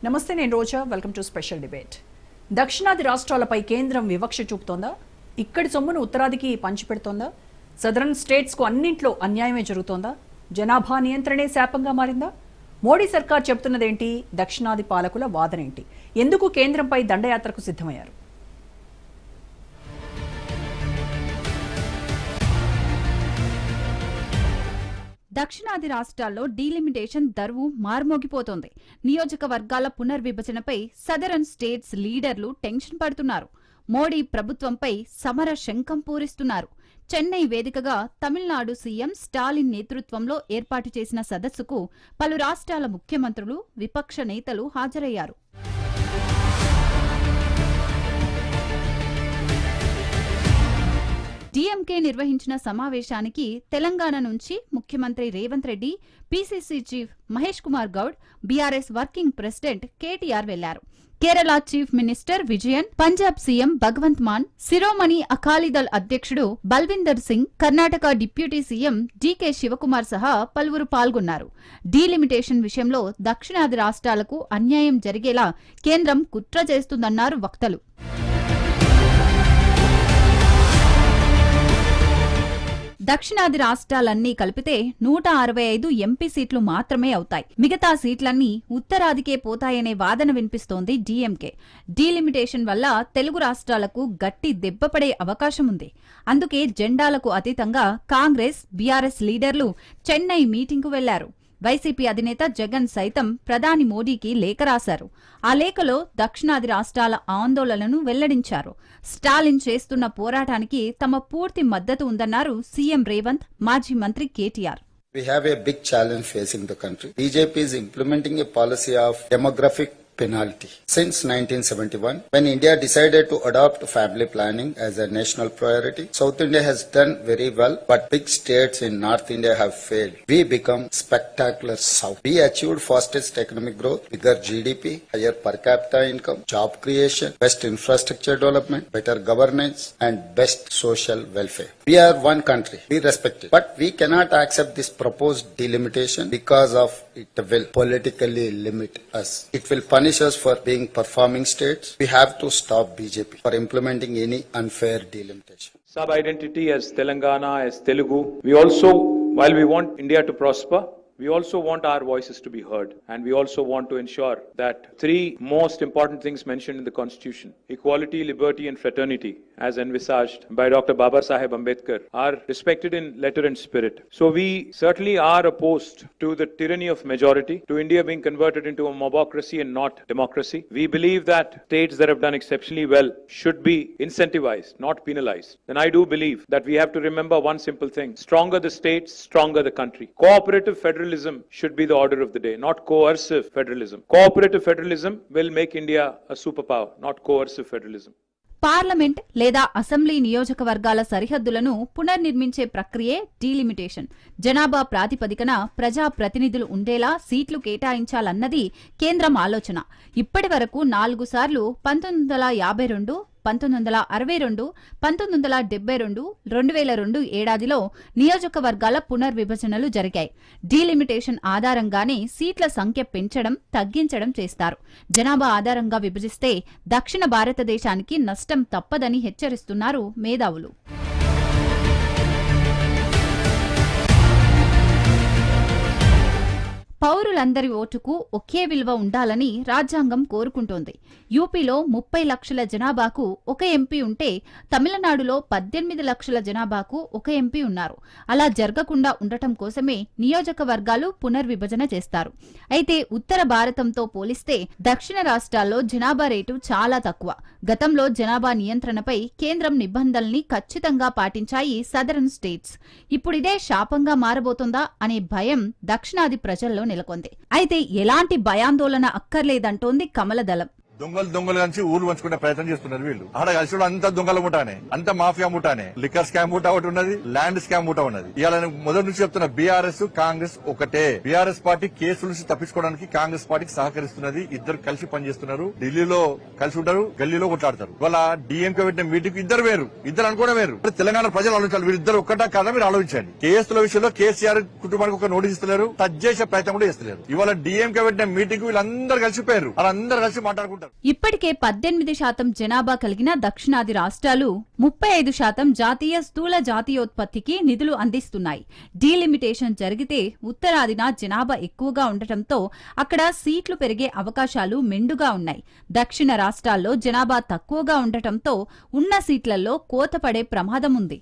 నమస్తే, నేను Roja. Welcome to special debate. దక్షిణాది రాష్ట్రాలపై కేంద్రం వివక్ష చూపుతోందా? ఇక్కడి సొమ్మును ఉత్తరాదికి పంచిపెడుతోందా? సదరన్ స్టేట్స్కు అన్నింట్లో అన్యాయమే జరుగుతోందా? జనాభా నియంత్రణే శాపంగా మారిందా? మోడీ సర్కార్ చెబుతున్నదేంటి? దక్షిణాది పాలకుల వాదనేంటి? ఎందుకు కేంద్రంపై దండయాత్రకు సిద్ధమయ్యారు? దక్షిణాది రాష్ట్రాల్లో డీలిమిటేషన్ దరువు మార్మోగిపోతోంది. నియోజకవర్గాల పునర్విభజనపై సదరన్ స్టేట్స్ లీడర్లు టెన్షన్ పడుతున్నారు. మోడీ ప్రభుత్వంపై సమర శంఖం పూరిస్తున్నారు. చెన్నై వేదికగా తమిళనాడు సీఎం స్టాలిన్ నేతృత్వంలో ఏర్పాటు చేసిన సదస్సుకు పలు రాష్ట్రాల ముఖ్యమంత్రులు, విపక్ష నేతలు హాజరయ్యారు. డీఎంకే నిర్వహించిన సమావేశానికి తెలంగాణ నుంచి ముఖ్యమంత్రి Revanth Reddy, PCC chief Mahesh Kumar Goud, BRS working president KTR వెళ్లారు. Kerala chief minister Vijayan, Punjab CM Bhagwant Mann, Shiromani Akali Dal అధ్యక్షుడు బల్విందర్ సింగ్, కర్ణాటక డిప్యూటీ సీఎం డీకే శివకుమార్ సహా పలువురు పాల్గొన్నారు. డీలిమిటేషన్ విషయంలో దక్షిణాది రాష్ట్రాలకు అన్యాయం జరిగేలా కేంద్రం కుట్ర చేస్తుందన్నారు వక్తలు. దక్షిణాది రాష్ట్రాలన్నీ కలిపితే 165 ఎంపీ సీట్లు మాత్రమే అవుతాయి. మిగతా సీట్లన్నీ ఉత్తరాదికే పోతాయనే వాదన వినిపిస్తోంది డీఎంకే. డీలిమిటేషన్ వల్ల తెలుగు రాష్ట్రాలకు గట్టి దెబ్బపడే అవకాశం ఉంది. అందుకే జెండాలకు అతీతంగా కాంగ్రెస్, బీఆర్ఎస్ లీడర్లు చెన్నై మీటింగ్కు వెళ్లారు. వైసీపీ అధినేత జగన్ సైతం ప్రధాని మోడీకి లేఖ రాశారు. ఆ లేఖలో దక్షిణాది రాష్ట్రాల ఆందోళనను వెల్లడించారు. స్టాలిన్ చేస్తున్న పోరాటానికి తమ పూర్తి మద్దతు ఉందన్నారు సీఎం రేవంత్, మాజీ మంత్రి KTR. We have a big challenge facing the country. BJP is implementing a policy of demographic penalty. Since 1971, when India decided to adopt family planning as a national priority, South India has done very well, but big states in North India have failed. We become spectacular South. We achieved fastest economic growth, bigger GDP, higher per capita income, job creation, best infrastructure development, better governance, and best social welfare. We are one country. We respect it. But we cannot accept this proposed delimitation because of it will politically limit us. It will punish us for being performing states. We have to stop BJP for implementing any unfair delimitation. Sub-identity as Telangana, as Telugu. We also, while we want India to prosper, we also want our voices to be heard, and we also want to ensure that three most important things mentioned in the Constitution, equality, liberty and fraternity, as envisaged by Dr. Baba Saheb Ambedkar, are respected in letter and spirit. So we certainly are opposed to the tyranny of majority, to India being converted into a mobocracy and not democracy. We believe that states that have done exceptionally well should be incentivized, not penalized. Then I do believe that we have to remember one simple thing: stronger the states, stronger the country. Cooperative federalism should be the order of the day, not coercive federalism. Cooperative federalism will make India a superpower, not coercive federalism. Parliament లేదా assembly నియోజకవర్గాల సరిహద్దులను పునర్నిర్మించే ప్రక్రియే delimitation. జనాభా ప్రాతిపదికన ప్రజా ప్రతినిధులు ఉండేలా సీట్లు కేటాయించాలన్నది కేంద్రం ఆలోచన. ఇప్పటి వరకు 4 సార్లు 1952, 1962, 1972, 2002 ఏడాదిలో నియోజకవర్గాల పునర్విభజనలు జరిగాయి. డీలిమిటేషన్ ఆధారంగానే సీట్ల సంఖ్య పెంచడం, తగ్గించడం చేస్తారు. జనాభా ఆధారంగా విభజిస్తే దక్షిణ భారతదేశానికి నష్టం తప్పదని హెచ్చరిస్తున్నారు మేధావులు. పౌరులందరి ఓటుకు ఒకే విలువ ఉండాలని రాజ్యాంగం కోరుకుంటోంది. యూపీలో 30 లక్షల జనాభాకు ఒక ఎంపీ ఉంటే తమిళనాడులో 18 లక్షల జనాభాకు ఒక ఎంపీ ఉన్నారు. అలా జరగకుండా ఉండటం కోసమే నియోజకవర్గాలు పునర్విభజన చేస్తారు. అయితే ఉత్తర భారతంతో పోలిస్తే దక్షిణ రాష్ట్రాల్లో జనాభా రేటు చాలా తక్కువ. గతంలో జనాభా నియంత్రణపై కేంద్రం నిబంధనల్ని ఖచ్చితంగా పాటించాయి సదరన్ స్టేట్స్. ఇప్పుడిదే శాపంగా మారబోతోందా అనే భయం దక్షిణాది ప్రజల్లో నెలకొంది. అయితే ఎలాంటి భయాందోళన అక్కర్లేదంటోంది కమలదళం. దొంగలు కలిసి ఊరు పంచుకునే ప్రయత్నం చేస్తున్నారు వీళ్ళు. ఆడ కలిసి కూడా అంత దొంగల ముఠానే, అంత మాఫియా ముఠానే. లిక్కర్ స్కామ్ ముఠా ఒకటి ఉన్నది, ల్యాండ్ స్కామ్ ముఠా ఉన్నది. ఇవాళ మొదటి నుంచి చెప్తున్న బీఆర్ఎస్ కాంగ్రెస్ ఒకటే. బీఆర్ఎస్ పార్టీ కేసుల నుంచి తప్పించుకోవడానికి కాంగ్రెస్ పార్టీకి సహకరిస్తున్నది. ఇద్దరు కలిసి పనిచేస్తున్నారు. ఢిల్లీలో కలిసి ఉంటారు, గల్లీలో కొట్లాడతారు. ఇవాళ డిఎంకే పెట్టిన మీటింగ్ ఇద్దరు వేరు, ఇద్దరు అనుకోవడం వేరు. తెలంగాణ ప్రజలు ఆలోచించాలి, వీరిద్దరు ఒక్కటా కాదా మీరు ఆలోచించండి. కేసుల విషయంలో కేసీఆర్ కుటుంబానికి ఒక నోటీస్ ఇస్తలేరు, టచ్ చేసే ప్రయత్నం కూడా చేస్తలేరు. ఇవాళ డిఎంకే పెట్టిన మీటింగ్ వీళ్ళందరూ కలిసిపోయారు, వాళ్ళందరూ కలిసి మాట్లాడుకుంటారు. ఇప్పటికే 18% జనాభా కలిగిన దక్షిణాది రాష్ట్రాలు 35% జాతీయ స్థూల జాతీయోత్పత్తికి నిధులు అందిస్తున్నాయి. డీలిమిటేషన్ జరిగితే ఉత్తరాదిన జనాభా ఎక్కువగా ఉండటంతో అక్కడ సీట్లు పెరిగే అవకాశాలు మెండుగా ఉన్నాయి. దక్షిణ రాష్ట్రాల్లో జనాభా తక్కువగా ఉండటంతో ఉన్న సీట్లలో కోత పడే ప్రమాదం ఉంది.